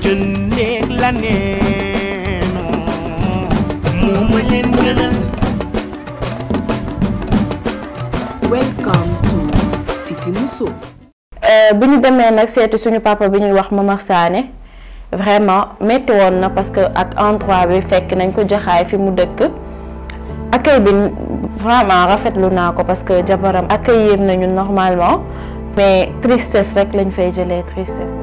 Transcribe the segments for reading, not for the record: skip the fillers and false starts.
jëndeeg la neeno moo ma leen gënal. Welcome to City Mousso. bi ñu demee nag seeti suñu papa bi ñuy wax Momar Sané vraiment métti woon na parce que ak endroit bi fekk nañ ko jaxaay fi mu dëkk accueil bi vraiment rafetlu naa ko parce que jabaram accueillir nañu normalement mais tristesse rek lañ fay jëlee tristesse.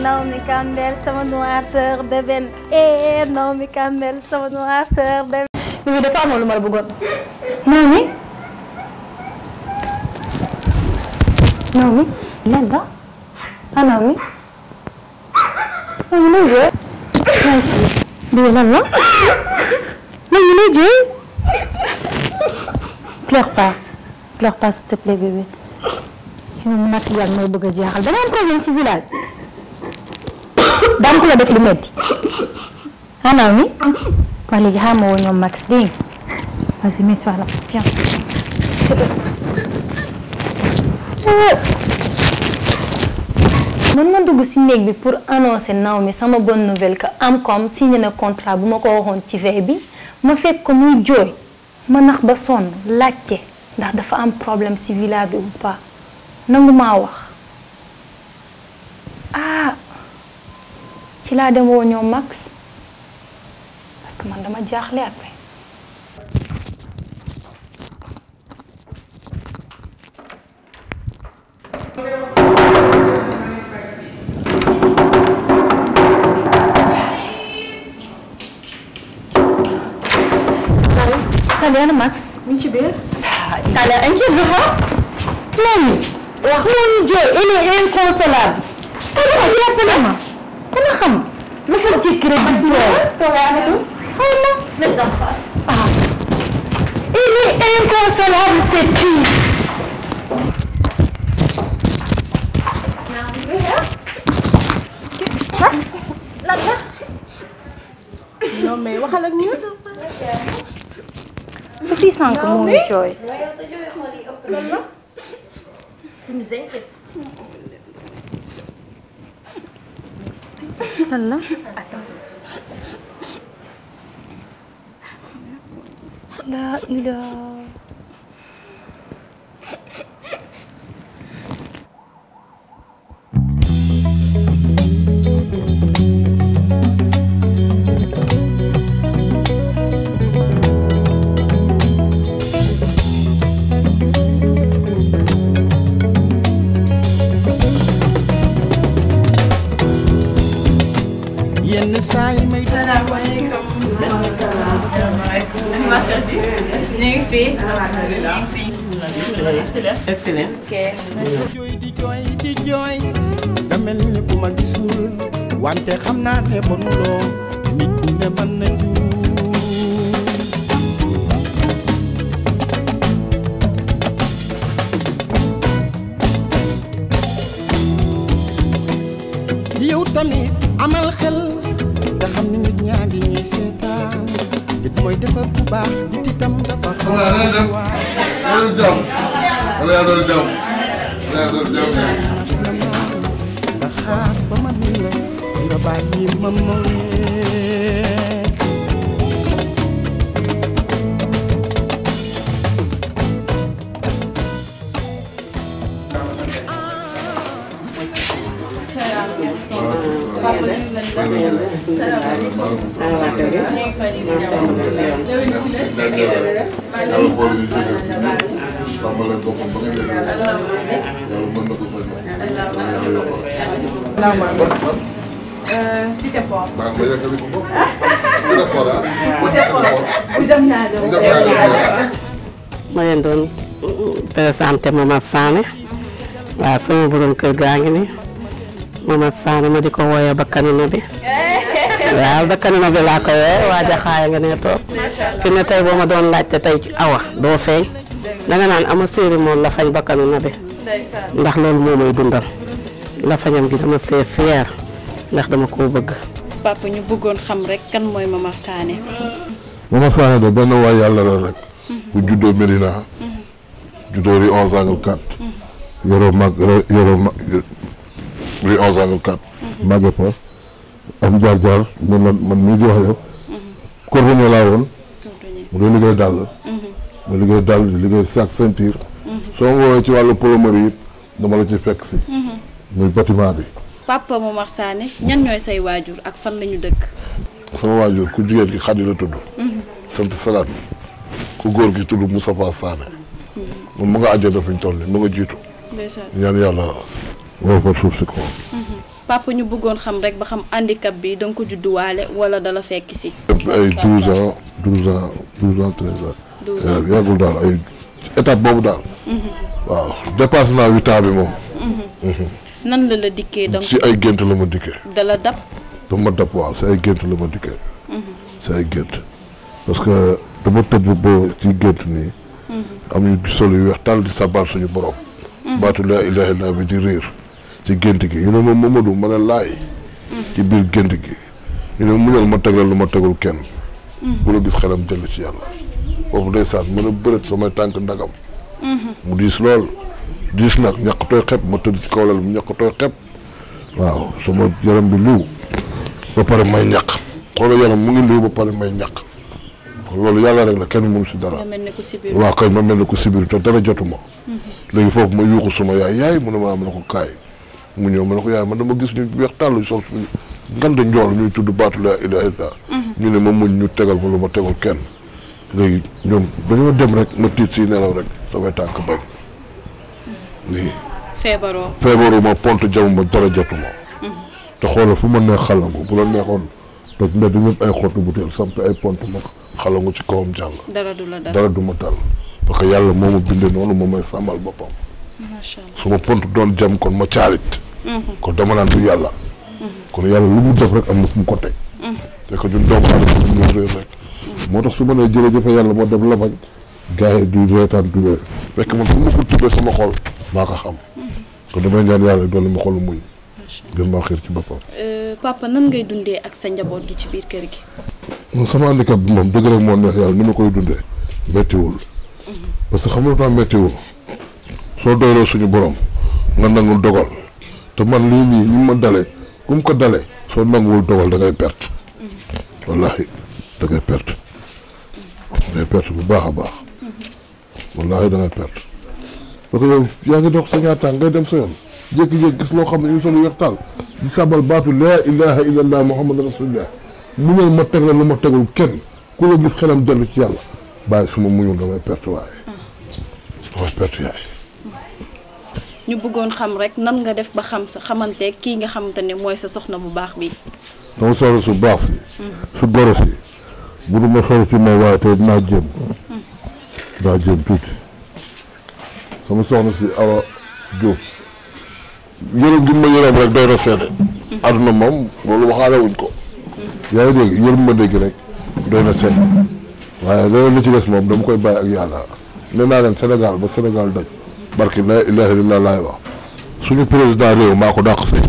Naomi Campbell sama noirceur de benn Naomi Campbell sama noirceur de bi dafa amoon lu ma la bëggoon. Naomi lan la ah Naomi lay jooy. merci bii lan la Naomi lay jooy. pleure pas s'il te plaît bébé. yow nag yaa ngi may bëgg a jaaxal dama am problème ci village. daan ko la def lu metti ah Naomi waa léegi xaaral ma woo ñoom Max dégg nga vas-y mets-toi là viens. man ma dugg ci néeg bi pour annoncer Naomi sama bonne nouvelle que Amcom signé na contrat bu ma ko waxoon ci veille bi ma fekk ko muy jooy ma nax ba sonn laajte ndax dafa am problème ci villa bi ou pas nangu maa wax ah. ci laa dem woo ñoom Max parce que man dama jaaxle après. Salut Max. mi ngi ci biir. Talla inquiète bi xool. Naomi wax moom jooy il est inconsolable. dama xam lu fa jëkk rek di jooy. il est inconsolable cette fille. non mais waxal ak ñun. depuis sànq mu ngi jooy. lan la. la ila. yenn saa yi may excellent. jooy di jooy nga mel ni ku ma gisul wante xam naa ne bonuloo nit ku ne mën na juum. yow tamit amal xel nga xam ni nit ñaa ngi ñuy seetaan nit mooy defar bu baax nit itam dafa xam. nga xaar ba ma bàyyi ma ma ma leen doon présenté Momar Sané waaw sama borom kër gaa ngi ni Momar Sané ma di ko wooyee bakkanu na bi waaw bakkanu na bi laa ko wooyee waa jaxaaya nga ne toog fi ne tey boo ma doon laajte tey ci awa doo feeñ danga naan ama séeri moom la fañ bakkanu na bi ndax loolu moo may dundal la fañam gi dama see fier ndax dama koo bëgg. papa ñu bëggoon xam rek kan mooy Momar Sané. Momar Sané de benn waay yàlla la rek. bu juddoo Medina. juddoo rue 11 angle 4. yoroo rue 11 angle 4. màgge fa am jaar-jaar man mii di wax yow. cordonnier laa woon. mu doon liggéey dàll. mu liggéey dàll di liggéey sac ceinture. soo ma woowee ci wàllu plomberie it dama la ci fekk si. muy bâtiment bi. papa Momar Sané ñan ñooy say waajur ak fan lañu dëkk. sama waajur ku jigéen gi Xadi la tudd. sant Salaat ku góor gi tudd Moustapha Sané. moom mu nga àjjana fi ñu toll nii mu nga jiitu. ñaan yàlla woo ko suuf si ko. papa ñu bëggoon xam rek ba xam handicap bi da nga ko judduwaale wala dala fekk si. ay 12 ans 13 ans. 12 ans yàggul daal ay étape boobu daal. waaw dépassé naa 8 ans bi moom. nan la dikkee donc ci ay gént la ma dikkee. dala dab. dama dab waaw si ay gént la ma dikkee. si ay gént parce que dama tëdd ba ci gént nii. am ñu sol yu weex tàll di sabar suñu borom. baatu laa ilaaha illallaah bi di riir ci gént gi ñu ne ma Mamadou ma ne laay. ci biir gént gi ñu ne muñal ma tegal lu ma tegul kenn. bu la gis xelam jël ci yàlla. foofu ndeysaan mën a bëreet samay tànk ndagam. mu diis lool. diis nag ñàkk tooy xepp ma tëdd ci kaw lal mu ñàkk tooy xepp waaw sama yaram bi liw ba pare may ñàkk xoolal yaram mu ngi liw ba pare may ñàkk loolu yàlla rek la kenn mënu si dara waaw kay ma mel ne ko sibir te dara jotuma léegi foofu ma yuuxu suma yaay mu ne ma am na ko kaay mu ñëw ma ne ko yaay man dama gis ñu weex tàll sol suñu ngande njool ñuy tudd baatu laa ilaaha illallaah ñu ne ma muñ ñu tegal ma lu ma tegul kenn léegi ñoom dañoo dem rek ma tiit si nelaw rek samay tànk bañ lii feebaroo ma pont jamuma dara jotuma te xoolal fu ma neex xalangu bu la neexoon toj mbedd ñëpp ay xottu butéel samp ay pont ma xalangu ci kawam jàll dara du ma dal parce que yàlla moo ma bindee noonu moo may sàmmal boppam su ma pont doon jam kon ma caalit kon dama naan du yàlla kon yàlla lu mu def rek am na fu mu ko teg te que ñun doomu aadama ñu réer rek moo tax su ma nee jërëjëf yàlla moo dem lafañ gars yi du reetaan du wér fekk man fu ma ko tuddee sama xol maa ko xam kon damay ñaan yàlla doole ma xolu muñ gën maa xiir ci boppam. papa nan ngay dundee ak sa njaboot gi ci biir kër gi. moom sama handicap bi moom dëgg rek moo neex yàlla ni ma koy dundee méttiwul parce que xam nga tax méttiwul soo doyloo suñu borom nga nangul dogal te man lii nii ñu ma dalee ku mu ko dalee soo nanguwul dogal da ngay perte wallaahi da ngay perte bu baax a baax wallaahi da ngay perte. parce que yow yaa ngi dox sa ñaata ngay dem sa yoon jékki-jékki gis loo xam ne ñu solu weex taal di sabal baatu laa ilaha illallah muhammad rasulullah muñal ma teg la lu ma tegul kenn ku la gis xelam dellu ci yàlla bàyyi su ma muñul damay perte waaye damay perte yaay. ñu bëggoon xam rek nan nga def ba xam sa xamante kii nga xamante ne mooy sa soxna bu baax bi. sama soxna su baax si. su goro si bu du ma solo ci ma waaye tey dinaa jéem tuuti. sama soxna si Awa Diouf yërëm gi ma yërëm rek doy na seede àdduna moom loolu waxaale wuñ ko yaa ngi dégg yërëm ma dégg rek doy na seede waaye loolu li ci des moom dama koy bàyyi ak yàlla nee naa leen Sénégal ba Sénégal daj barki la ilaha illallah laay wax suñu président réew maa ko dàq fii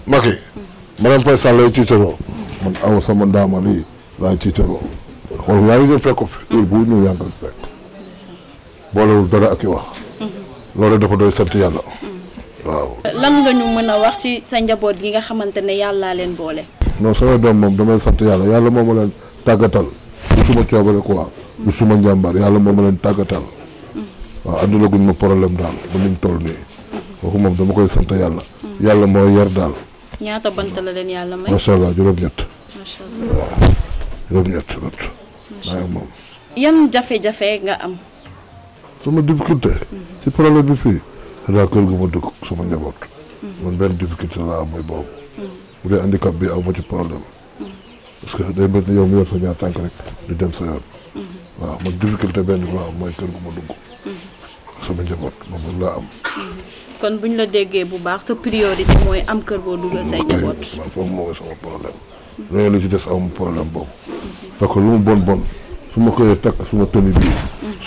Macky Marième Faye Sall lay tiitaroo man Awa sama ndaama lii laay tiitaroo xool yaa ngi ñëw fekk ko fi heure bu ñëw yaa ngi koy fekk boolewul dara ak i wax loolu dafa doy sant yàlla waaw. lan nga ñu mën a wax ci sa njaboot gi nga xamante ne yàllaa leen boole. non sama doom moom damay sant yàlla moo ma leen tàggatal du suma coobare quoi du suma njàmbaar yàlla moo ma leen tàggatal waaw andulaguñ ma problème daal ba mu toll nii kooku moom dama koy sant yàlla moo yar daal. ñaata bant la leen yàlla may. macha allah juróom-ñett. macha allah waaw juróom-ñett bant. maa ngi moom. yan jafe-jafe nga am. sama difficulté. si problème bi fii. xanaa kër gu ma dëkk sama njaboot. man benn difficulté laa am mooy boobu. bu dee handicap bi aw ma ci problème. parce que day mel ni yow mi yor sa ñaar tànk rek di dem sa yoon. waaw man difficulté benn bi ma am mooy kër gu ma dugg. sama njaboot moom laa am. kon bu ñu la déggee bu baax sa priorité mooy am kër boo dugal say njaboot. man foofu mooy sama problème. loolu la ci des amu problème boobu. parce que lu mu bon su ma koy takk suma tëni bii.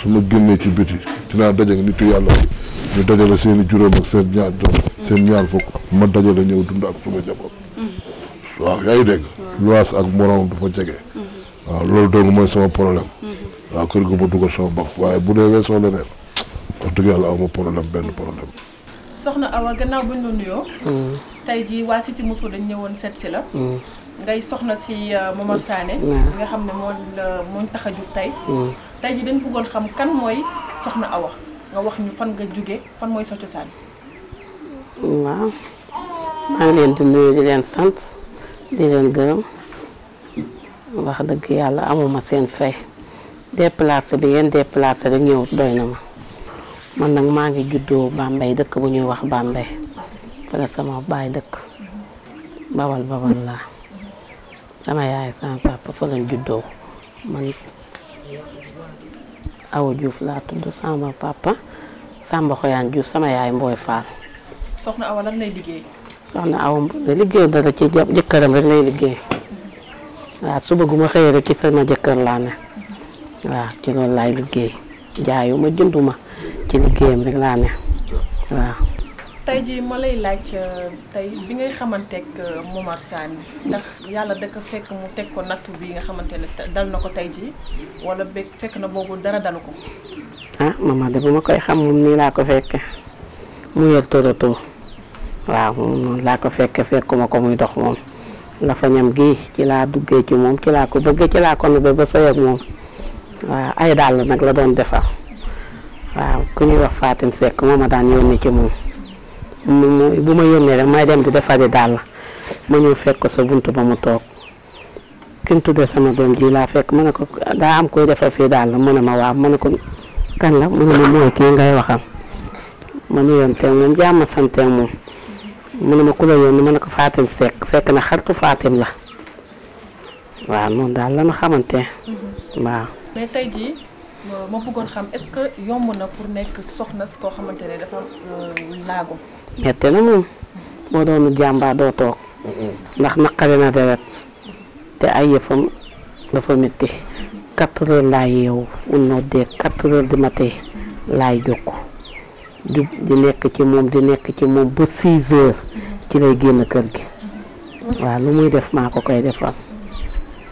su ma génnee ci biti dinaa daje nitu yàlla ñu dajale seen i juróom ak seen ñaar doom seen ñaar fukk ma dajale ñëw dund ak suma njaboot. waaw yaa ngi dégg. luwaas ak morom du fa jege. waaw loolu dong mooy sama problème. waaw kër gu ma dugal sama bopp waaye bu dee weesoo leneen wax dëgg yàlla aw ma problème benn problème. soxna Awa gannaaw buñ la nuyoo. tey jii waa Cité Mousso dañ ñëwoon seet si la. ngay soxna si Momar Sané. nga xam ne moo tax a jug tey. tey jii dañ bëggoon xam kan mooy soxna Awa nga wax ñu fan nga jóge fan mooy sa cosaan. waaw maa ngi leen di nuyu di leen sant di leen gërëm wax dëgg yàlla amuma seen fay déplacé bi ngeen déplacé rek ñëw doy na ma. man nag maa ngi juddoo Bambey dëkk bu ñuy wax Bambey fële sama baay dëkk bawal laa sama yaay sama papa fa lañ juddoo man Awa Diouf laa tudd sama papa Samba Xoyaan Diouf sama yaay Mbooy Fall. soxna Awa lan lay liggéey. soxna Awa liggéey dara ci jëkkëram rek lay liggéey waaw suba gu ma xëyee rek ci sama jëkkër laa ne waaw ci loolu laay liggéey jaayuma jënduma ci liggéeyam rek laa ne waaw. tey jii ma lay laaj tey bi ngay xamanteeg Momar Sané ndax yàlla da ko fekk mu teg ko nattu bi nga xamante ne dal na ko tey jii wala fekk na boobu dara dalu ko. ah mama de bu ma koy xam moom nii laa ko fekke mu yor tóoratoo waaw moom noonu laa ko fekkuma ko muy dox moom la fa ñam gi ci laa duggee ci moom ci laa ko bëggee ci laa ko nubbe ba sëy ak moom waaw ay dàll nag la doon defar waaw ku ñuy wax Fatim Seck moo ma daan yónni ci moom bu ma yónnee rek may dem di defari dàll ma ñëw fekk ko sa buntu ba mu toog ki mu tuddee sama doom ji laa fekk ma ne ko daa am koy defar fii dàll mu ne ma waaw ma ne ko kan la mu ne ma mooy kii ngay waxal ma nuyoon teeg moom jàmm santeeg moom mu ne ma ku la yónni ma ne ko Fatim Seck fekk na xaritu Fatim la waaw noonu daal la ma xamante waaw. mais tey jii ma bëggoon xam est-ce que yomb na pour nekk soxna si koo xamante ne dafa laago. metti na moom boo doonu jàmbaar doo toog ndax naqari na deret te ay yëfam dafa métti 4 heures laay yeewu bu noddee 4 heures du matin laay jokk jub di nekk ci moom ba 6 heures ci lay génn kër gi waaw lu muy def maa ko koy defal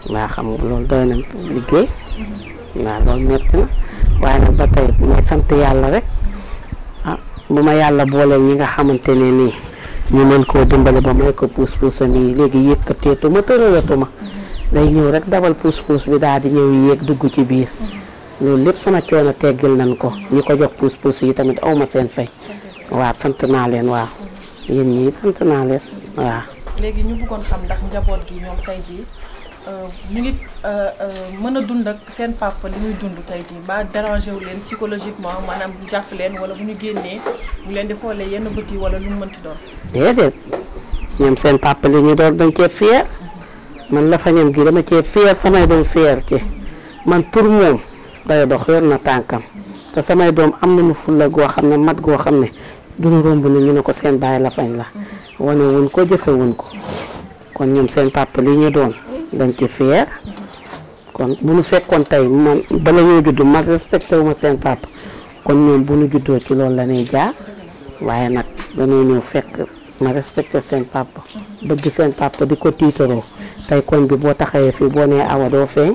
waa xam nga loolu doy na liggéey waaw loolu métti na waaye nag ba tey may sant yàlla rek ah bu ma yàlla booleel ñi nga xamante ne nii ñu mën koo dimbale ba may ko puus-puusam yi léegi yëkkateetuma tërëwatuma day ñëw rek dabal puus-puus bi daal di ñëw yéeg dugg ci biir loolu lépp sama coono teggil nañ ko ñi ko jox puus-puus yi tamit awma seen fay waaw sant naa leen waaw yéen ñii sant naa leen waaw. léegi ñu bëggoon xam ndax njaboot gi ñoom tey jii ñu ngi mën a dund ak seen papa li muy dund tey jii ba dérangé wu leen psychologiquement maanaam bu jàpp leen wala bu ñu génnee ñu leen di xoolee yenn bët yi wala lu mu mënti doon. déedéet ñoom seen papa li ñu doon dañ cee fier man la fa ñam gi dama cee fier samay doom fier ci man pour moom day dox yor na tànkam te samay doom am nañu fulla goo xam ne mat goo xam ne duñu romb ni ñu ne ko seen baay la fañ la wane wuñ ko jëfe wuñ ko kon ñoom seen papa li ñu doon dañ ci fier kon bu ñu fekkoon tey man bala ñoo judd ma respecté wu ma seen papa kon ñoom bu ñu juddoo ci loolu la ñuy jaar waaye nag dañoo ñëw fekk ma respecté seen papa bëgg seen papa di ko tiitaroo tey koñ bi boo taxawee fii boo nee Awa doo feeñ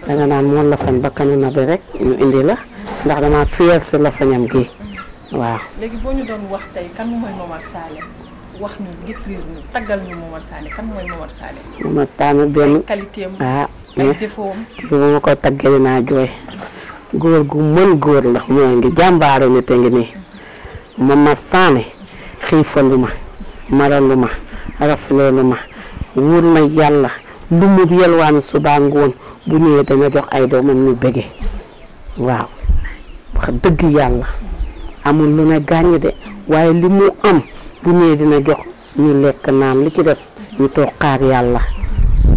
danga naan moom la fañ ba kanu na bi rek ñu indi la ndax dama fier si la fañam gi waaw. léegi boo ñu doon wax tey kan mooy Momar Sané wax ñu décrire ñu taggal ñu Momar Sané kan mooy Momar Sané. Momar Sané benn qualité am ay défaut am. bu ma ko taggee dinaa jooy góor gu mën góor la moo ngi jàmbaare nit a ngi nii Momar Sané xiifalu ma maralu ma rafleelu ma wóor na yàlla lu mu yelwaan suba ngoon bu ñëwee dana jox ay doomam ñu bëgge waaw wax dëgg yàlla amul lu ne gàññ de waaye li mu am bu ñëwee dina jox ñu lekk naan li ci def ñu toog xaar yàlla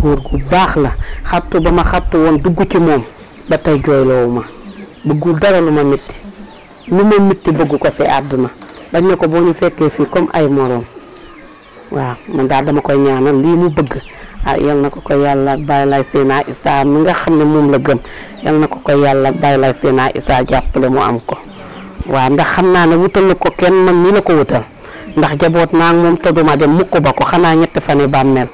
góor gu baax la xattu ba ma xattu woon dugg ci moom ba tey jooyloowu ma bëggul dara lu ma métti lu ma métti bëgg ko fi àdduna dañ ne ko boo ñu fekkee fii comme ay moroom waaw man daal dama koy ñaanal lii mu bëgg yal na ko yàlla bàyyi lay Seydina Issa mi nga xam ne moom la gëm yal na ko yàlla bàyyi lay Seydina Issa jàppale mu am ko waaw ndax xam naa ne wutal ko kenn man nii la ko wutal ndax jaboot naa moom te duma dem mukk ba ko xanaa ñetti fan yi bàmmeel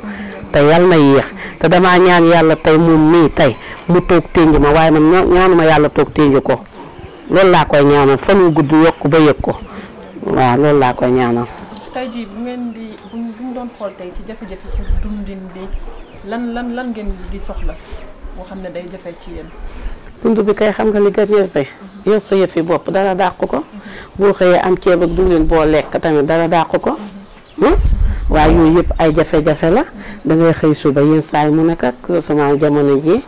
te yal na yéex te damaa ñaan yàlla tey moom mii tey mu toog ténj ma waaye man ñaanuma yàlla toog ténj ko loolu laa koy ñaanal fan wu gudd yokk ba yëg ko waaw loolu laa koy ñaanal. tey jii bu ngeen di bu ñu doon xool tey ci jafe-jafe ci dundin bi lan ngeen di soxla boo xam ne day jafe ci yéen. dund bi kay xam nga li gën jafe yow sa yëf yi bopp dara dàq ko boo xëyee am ceeb ak diwlin boo lekk tamit dara dàq ko waaye yooyu yëpp ay jafe-jafe la da ngay xëy suba yenn saa yi mu nekk ak sama jamono ji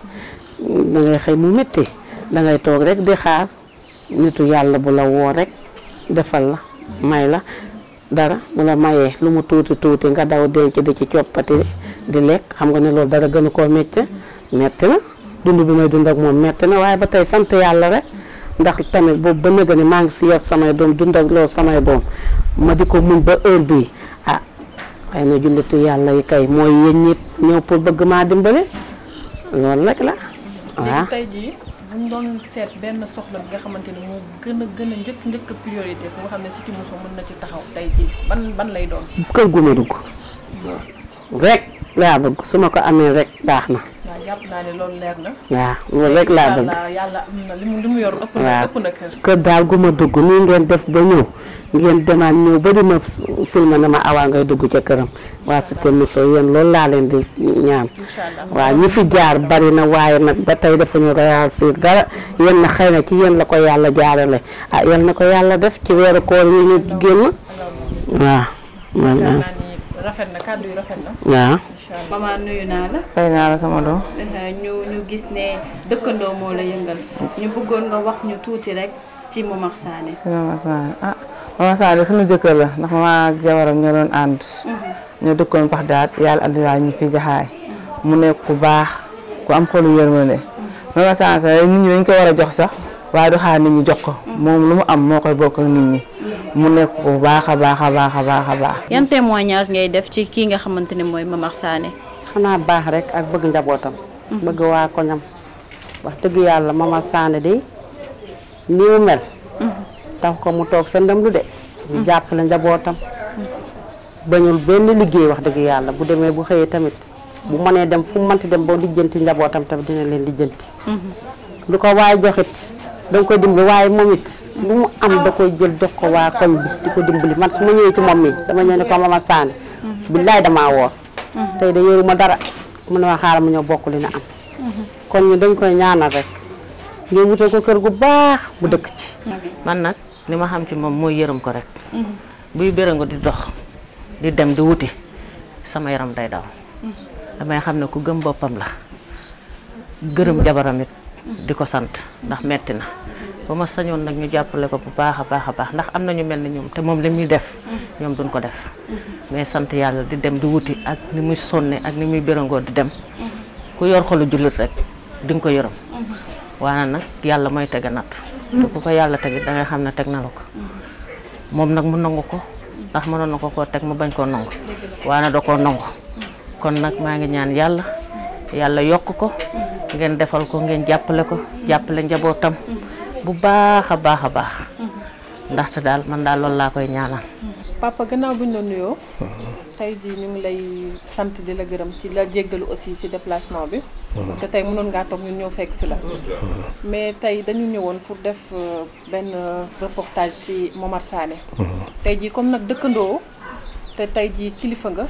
da ngay xëy mu métti da ngay toog rek di xaar nitu yàlla bu la woo rek defal la may la dara bu la mayee lu mu tuuti tuuti nga daw denc di ci coppati di lekk xam nga ne loolu dara gënu koo metti na dund bi may dund ak moom metti na waaye ba tey sant yàlla rek ndax tamit boobu ba nëga ni maa ngi fi yor samay doom dund ak loolu samay doom ma di ko muñ ba heure bii xëy na jullitu yàlla yi kay mooy yéen ñit ñëw pour bëgg maa dimbale loolu rek la waaw. léegi tey jii bu ñu doon seet benn soxla bi nga xamante ne moo gën a njëkk priorité bu nga xam ne Cité Mousso mën na ci taxaw tey jii ban lay doon. kër gu ma dugg rek laa bëgg su ma ko amee rek baax na. waaw jàpp naa ne loolu leer na. waaw loolu rek laa bëgg. yàlla am na li mu yor ëpp na kër daal gu ma dugg nii ngeen def ba ñëw ngeen demaat ñëw ba di ma filma na ma awaa ngay dugg ca këram waa Cité Mousso yéen loolu laa leen di ñaan. waaw ñi fi jaar bari na waaye nag ba tey defuñu réussir dara yéen na xëy na ci yéen la ko yàlla jaarale yal na ko yàlla def ci weeru koor yi ñu génn waaw. rafet na kàddu yi rafet na. waaw. maman nuyu naa la. fay naa la sama doom. ñu gis ne dëkkandoo moo la yëngal ñu bëggoon nga wax ñu tuuti rek ci Momar Sané. si Momar Sané Momar Sané suñu jëkkër la ndax ma ak jabaram ñoo doon ànd. ñoo dëkkoon pax daat yàlla andiwaat ñu fi jaxaay mu nekk ku baax ku am xolu yërmande. Momar Sané nit ñi dañ ko war a jox sax waaye du xaar nit ñi jox ko moom lu mu am moo koy bokk ak nit ñi. mu nekk bu baax a baax a baax a baax a baax. yan témoignage ngay def ci kii nga xamante ne mooy Momar Sané. xanaa baax rek ak bëgg njabootam. bëgg waa koñam. wax dëgg yàlla Momar Sané de ni mu mel. tax ko mu toog sa ndam lu de. ñu jàppale njabootam. bañul benn liggéey wax dëgg yàlla bu demee bu xëyee tamit. bu mënee dem fu mu mënti dem ba lijjanti njabootam tamit dina leen lijjanti. lu ko waay joxit da nga koy dimbali waaye moom it lu mu am da koy jël jox ko waa koñ bi di ko dimbali man su ma ñëwee ci moom mi dama ñëw ne ko Momar Sané billaay damaa woor tey da yoruma dara mu ne ma xaaral ma ñëw bokk li na am kon ñu dañ koy ñaanal rek ngeen wutal ko kër gu baax bu dëkk ci. man nag li ma xam ci moom mooy yërëm ko rek buy bérango di dox di dem di wuti sama yaram day daw damay xam ne ku gëm boppam la gërëm jabaram it di ko sant ndax metti na ba ma sañoon nag ñu jàppale ko bu baax a baax ndax am na ñu mel ni ñoom te moom li muy def ñoom duñ ko def mais sant yàlla di dem di wuti ak ni muy sonne ak ni muy bérangoo di dem ku yor xolu jullit rek di nga ko yërëm waaye nag yàlla mooy tege natt te ku ko yàlla tegit da ngay xam ne teg na la ko moom nag mu nangu ko ndax mënoon na ko koo teg mu bañ koo nangu waaye da koo nangu kon nag maa ngi ñaan yàlla yokk ko ngeen defal ko ngeen jàppale njabootam bu baax a baax ndaxte daal man daal loolu laa koy ñaanal. papa gannaaw buñ la nuyoo tey jii ñu ngi lay sant di la gërëm ci la jéggalu aussi ci déplacement bi parce que tey mënoon ngaa toog ñun ñëw fekk si la mais tey dañu ñëwoon pour def benn reportage ci Momar Sané tey jii comme nag dëkkandoo te tey jii kilifa nga.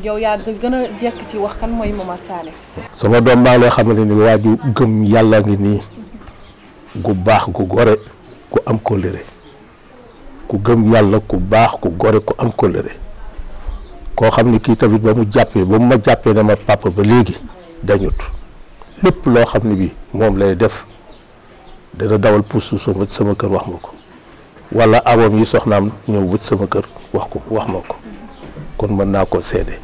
yow yaa gën a jekk ci wax kan mooy Momar Sané. sama doom baa ngi lay xamante ni waaju gëm yàlla ngi nii gu baax gu gore ku am kóllëre ku gëm yàlla ku baax ku gore ku am kóllëre koo xam ni kii tamit ba mu ma jàppee ne ma papa ba léegi dañut lépp loo xam ne bi moom lay def dana dawal puus sama kër wax ma ko wala awam yi soxnaam ñëw wut sama kër wax ma ko kon mën naa koo seede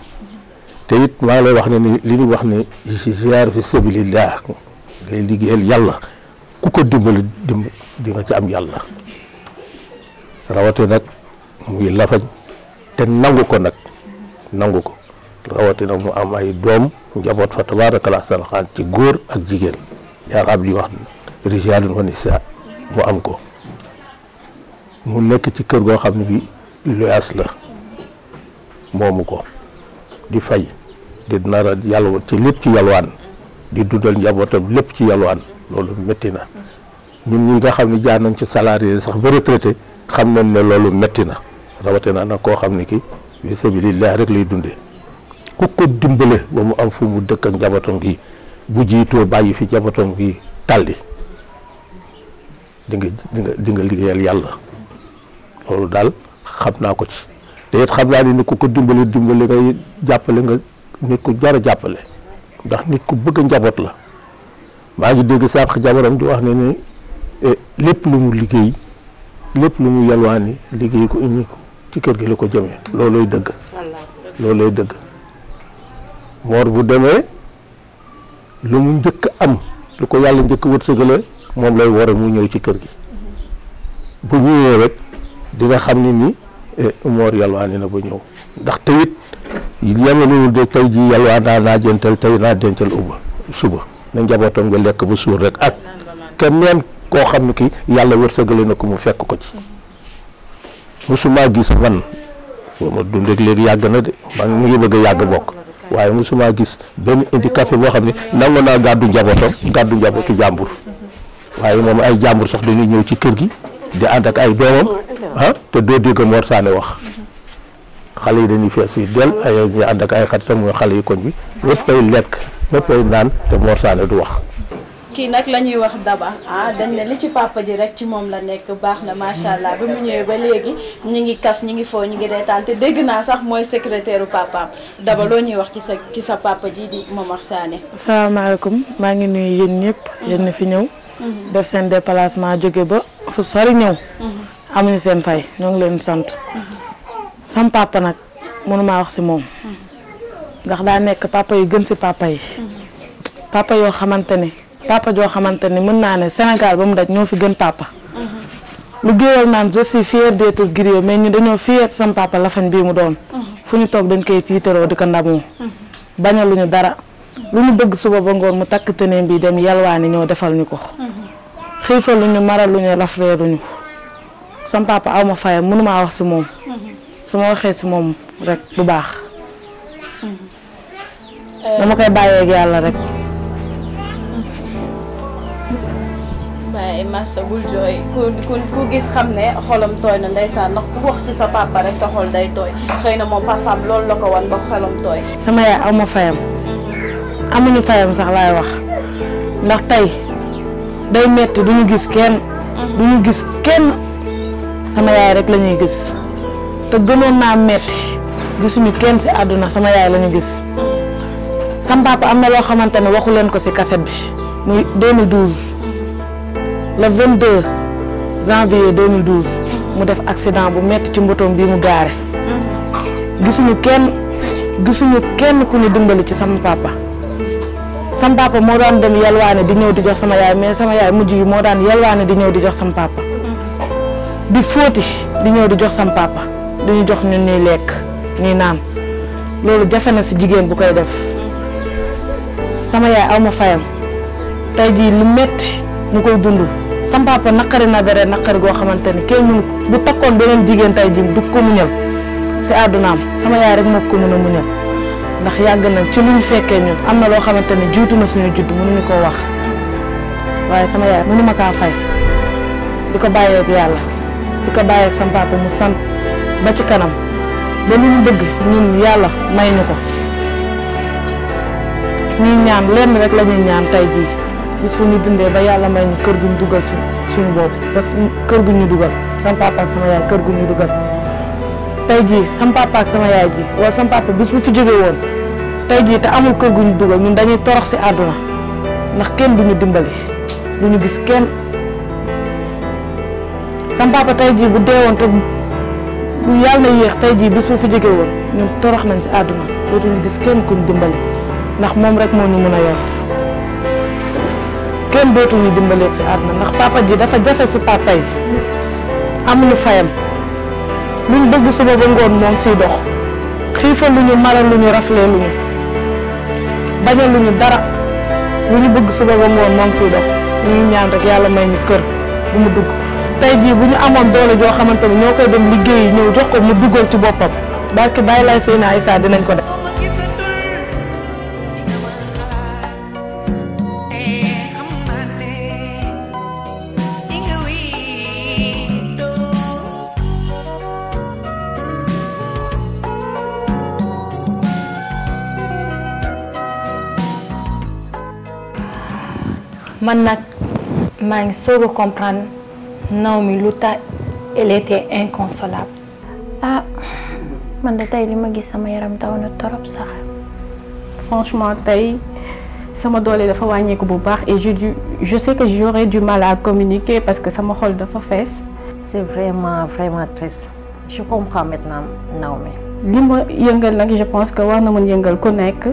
te it maa ngi lay wax ne ni li ñu wax ni ziyaar fi sabilillah ngay liggéeyal yàlla ku ko dimbali di nga ci am yàlla rawate nag muy lafañ te nangu ko rawate nag mu am ay doom njaboot fa tabaarakallaa saraxaan ci góor ak jigéen yaa ab di wax rijaalun wa nisaa mu am ko mu nekk ci kër goo xam ne bi luyaas la moomu ko di fay di nara yàlla ci lépp ci yalwaan di dundal njabootam lépp ci yalwaan loolu métti na ñun ñi nga xam ne jaar nañ ci salarié sax ba retraité xam nañ ne loolu métti na rawate na nag koo xam ne ki bi sabilillah rek lay dundee ku ko dimbale ba mu am fu mu dëkk ak njabootam gi bu jiitoo bàyyi fi njabootam gi talli di nga liggéeyal yàlla loolu daal xam naa ko ci te it xam naa ni ku ko dimbale ngay jàppale nga nit ku jar a jàppale ndax nit ku bëgg a njaboot la maa ngi dégg sànq jabaram di wax ne ni lépp lu mu liggéey lépp lu mu yalwaani liggéey ko indi ko ci kër gi la ko jëmee loolooy dëgg moor bu demee lu mu njëkk am lu ko yàlla njëkk wërsëgale moom lay ware mu ñëw ci kër gi bu ñëwee rek di nga xam ni moor yalwaani na ba ñëw ndax teyit yemelu de tey ji yalwaan naa jëntal tey naa dencal suba na njabootam nga lekk ba suur rek ak keneen koo xam ne ki yàlla wërsëgale na ko mu fekk ko ci musuma gis man boo ma dund ak léegi yàgg na de man mu ngi bëgg a yàgg bokk waaye musuma gis benn handicapé boo xam ne nangu naa gàddu njabootu jàmbur waaye moom ay jàmbur sax dañuy ñëw ci kër gi di ànd ak ay doomam te doo dégg Mor Sané wax xale yi dañuy fees yi del ay ñu ànd ak ay xaritam mooy xale yi koñ bi ñëpp ay lekk ñëpp ay naan te Mor Sané du wax. kii nag la ñuy wax Daba dañ ne li ci papa ji rek ci moom la nekk baax na macha allah ba mu ñëwee ba léegi ñu ngi kaf ñu ngi foo ñu ngi reetaan te dégg naa sax mooy secrétaire u papaam Daba loo ñuy wax ci sa papa ji di Momar Sané. asalaamaaleykum maa ngi nuyu yéen ñëpp yéen na fi ñëw. def seen déplacement jóge ba fu sori ñëw. amuñu seen fay ñoo ngi leen sant. sam papa nag mënumaa wax si moom. ndax daa nekk papa yi gën si papa yi. papa yoo xamante ni. papa joo xamante ni mën naa ne Sénégal ba mu daj ñoo fi gën papa. lu géwél naan je suis fier d'être griot mais ñu dañoo fier sam papa lafañ bii mu doon. fu ñu toog dañ koy tiitaroo di ko ndamoo. bañaluñu dara lu ñu bëgg suba ba ngoon mu takk tëneem bi dem yalwaani ñoo defal ñu ko. xiifaluñu maraluñu rafleeruñu sam papa aw ma fayam mënumaa wax si moom. su ma waxee si moom rek du baax. dama koy bàyyee ak yàlla rek. waaye Massa bul jooy ku gis xam ne xolam tooy na ndeysaan ndax ku wax ci sa papa rek sa xol day tooy xëy na moom papaam loolu la ko wan ba xolam tooy. sama yaay aw ma fayam amuñu fayam sax laay wax ndax tey day metti duñu gis kenn. duñu gis kenn sama yaay rek la ñuy gis te gënoon naa metti gisuñu kenn si àdduna sama yaay la ñu gis. sama papa am na loo xamante ne waxu leen ko si cassette bi muy 2012. le 22 janvier 2012 mu def accident bu metti ci mbotoom bii mu gaare gisuñu kenn ku ñu dimbali ci sama papa moo daan dem yalwaane di ñëw di jox sama yaay mais sama yaay mujj gi moo daan yalwaane di ñëw di jox sama papa di fóoti di ñëw di jox sama papa di ñu jox ñun ñuy lekk ñuy naan loolu jafe na si jigéen bu koy def sama yaay aw ma fayam tey jii lu metti mu koy dund sam papa naqari na dara naqari goo xamante ni kenn mënu ko bu takkoon beneen jigéen tey jii du ko muñal si àddunaam sama yaay rek moo ko mën a muñal ndax yàgg nañ ci lu ñu fekkee ñun am na loo xamante ni jiitu na suñu judd mënuñu koo wax waaye sama yaay mënu ma kaa fay di ko bàyyeeg yàlla di ko bàyyeeg sam papa mu sant ba ci kanam ba lu ñu bëgg ñun yàlla may ñu ko ñuy ñaan lenn rek la ñuy ñaan tey jii bis fu ñu dundee ba yàlla may ñu kër gu ñu dugal suñu bopp parce que kër gu ñu dugal sama papa ak sama yaay kër gu ñu dugal tey jii sama papa ak sama yaay ji wala sama papa bis bu fi jógee woon tey jii te amul kër gu ñu dugal ñun dañuy torox si àdduna ndax kenn du ñu dimbali du ñu gis kenn sama papa tey jii bu deewoon te bu yàlla na yéex tey jii bis bu fi jógee woon ñun torox nañ si àdduna dootuñu gis kenn ku ñu dimbali ndax moom rek moo ñu mën a yor kenn dootuñu dimbalee si àdduna ndax papa ji dafa jafe si papa yi amuñu fayam luñ bëgg suba ba ngoon moom siy dox xiifal lu ñu maral lu ñu raflee lu ñu bañal lu ñu dara lu ñu bëgg suba ba ngoon moom siy dox ñu ñaan rek yàlla may ñu kër bu mu dugg tey jii bu ñu amoon doole joo xamante ni ñoo koy dem liggéeyi ñëw jox ko mu duggal ci boppam barke bàyyi laay Seyna Issa dinañ ko def. man nag maa ngi soog a comprendre Naomi lu tax elle était inconsolable. ah man de tey li ma gis sama yaram daw na torop sax. franchement tey sama doole dafa wàññeeku bu baax et je sais que j'aurais du mal à communiquer parce que sama xol dafa fees. c'est vraiment triste. je comprends maintenant Naomi. li ma yëngal nag je pense que war na mën yëngal ku nekk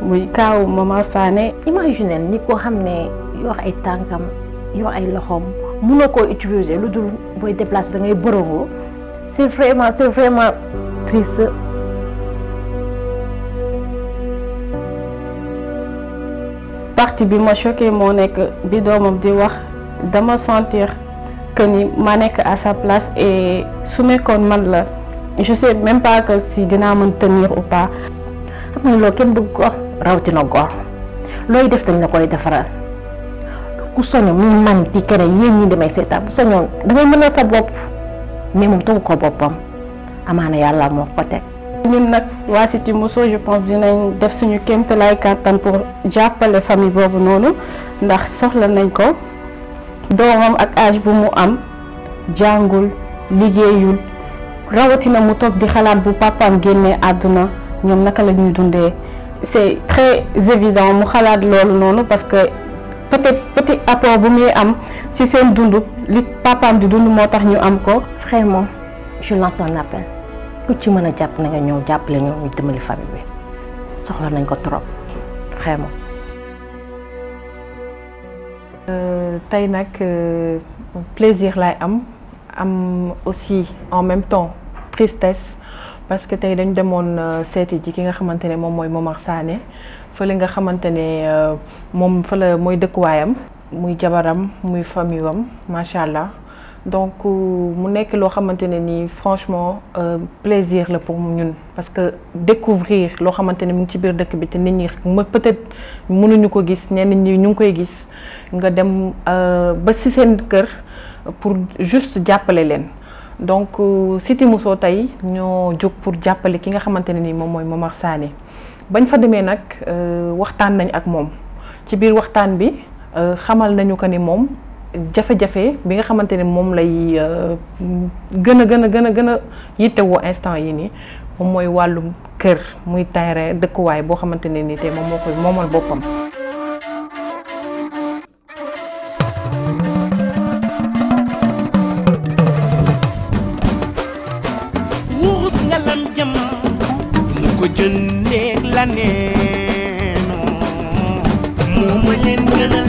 muy kaaw Maman Sané. imagine ni ko xam ne yor ay tànkam yor ay loxoom mënoo koo utiliser lu dul booy déplacer da ngay bërëngoo c'est vraiment triste. partie bi ma choqué moo nekk bi doomam di wax dama sentir que ni ma nekk à sa place et su nekkoon man la je sais même pas que si dinaa mën tenir ou pas. xam nga loolu kenn bëgg ko rawatina góor looy def dañ la koy defaral ku soño mu man di keneen yéen ñi demee seetaan bu soñoon dangay mën a sa bopp mais moom tegu ko boppam amaana yàlla moo ko teg. ñun nag waa Cité Mousso je pense dinañ def suñu kéemtalaay kàttan pour jàppale famille boobu noonu ndax soxla nañ ko doomam ak âge bu mu am jàngul liggéeyul rawatina mu toog di xalaat bu papaam génnee àdduna ñoom naka la ñuy dundee. c'est très évident mu xalaat loolu noonu parce que peut-être petit apport bu muy am ci seen dund li papaam di dund moo tax ñu am ko. vraiment je lance un appel ku ci mën a jàpp na nga ñëw jàppale ñoo ñu dimbali famille bi soxla nañ ko trop vraiment. tey nag plaisir laay am aussi en même temps tristesse parce que tey dañ demoon seeti ji ki nga xamante ne moom mooy Momar Sané fële nga xamante ne moom fële mooy dëkkuwaayam muy jabaram muy famille am macha allah. donc mu nekk loo xamante ne nii franchement plaisir la pour ñun parce que découvrir loo xamante ne mu ngi ci biir dëkk bi te nit ñi peut-être mënuñu ko gis ñenn ñi ñu ngi koy gis nga dem ba ci seen kër pour juste jàppale leen. donc Cité Mousso tey ñoo jóg pour jàppale ki nga xamante ne nii moom mooy Momar Sané bañ fa demee nag waxtaan nañ ak moom ci biir waxtaan bi xamal nañu ko ni moom. jafe-jafe bi nga xamante ne moom lay gën a yittewoo instant yi nii moom mooy wàllum kër muy terrain dëkkuwaay boo xamante ne nii te moom moo koy moomal boppam. wurus nga lam jëm mu ko jëndee la nee moo ma leen gënal